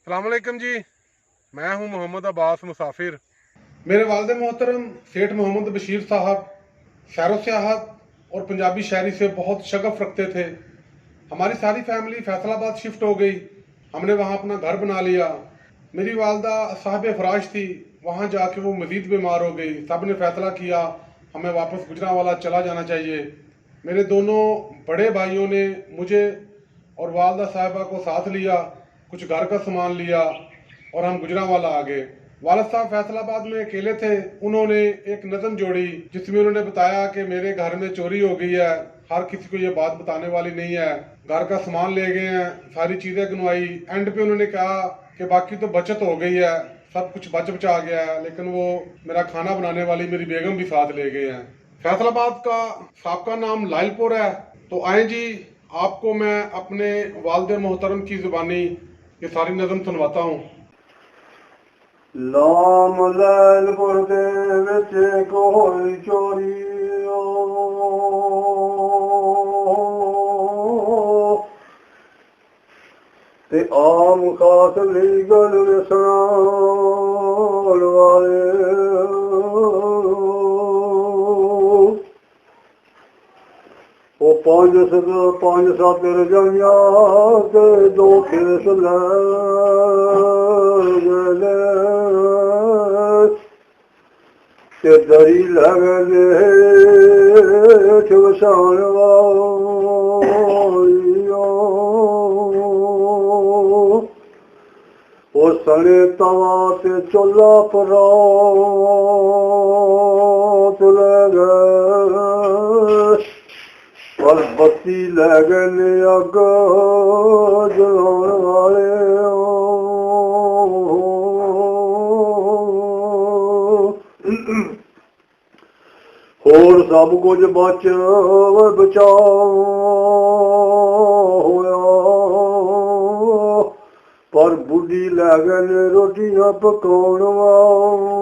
अस्सलामुअलैकुम जी। मैं हूं मोहम्मद अब्बास मुसाफिर। मेरे वालिद मोहतरम सेठ मोहम्मद बशीर साहब सैरो सियाहत और पंजाबी शायरी से बहुत शगफ रखते थे। हमारी सारी फैमिली फैसलाबाद शिफ्ट हो गई। हमने वहाँ अपना घर बना लिया। मेरी वालदा साहिब फराश थी, वहाँ जाके वो मज़ीद बीमार हो गई। सब ने फैसला किया हमें वापस गुजरांवाला चला जाना चाहिए। मेरे दोनों बड़े भाइयों ने मुझे और वालदा साहिबा को साथ लिया, कुछ घर का सामान लिया और हम गुजरांवाला आ गए। वालिद साहब फैसलाबाद में अकेले थे। उन्होंने एक नज़म जोड़ी जिसमें उन्होंने बताया कि मेरे घर में चोरी हो गई है, हर किसी को ये बात बताने वाली नहीं है, घर का सामान ले गए हैं, सारी चीज़ें गिनवाई। एंड पे उन्होंने कहा कि बाकी तो बचत हो गई है, सब कुछ बच बचा गया है, लेकिन वो मेरा खाना बनाने वाली मेरी बेगम भी साथ ले गए हैं। फैसलाबाद का साबका नाम लाइलपुर है। तो आए जी, आपको मैं अपने वालिद मोहतरम की ज़ुबानी ये सारी नज़म सुनवाता हूँ। लाम लैलपुर दे विच कोई चोरी ते आम खास ली गल सुनाण वाले वो पंज सत्त रजाइयां ते दो खेस लै गए ते दरी लै गए वसाण वालियां वो सने तवा ते चुल्हा परात लै गए पर बत्ती लै गए अग जलाण वाले होर सब कुछ बच बचा होया पर बुढ़ी लै गए रोटियां पकाउण वाले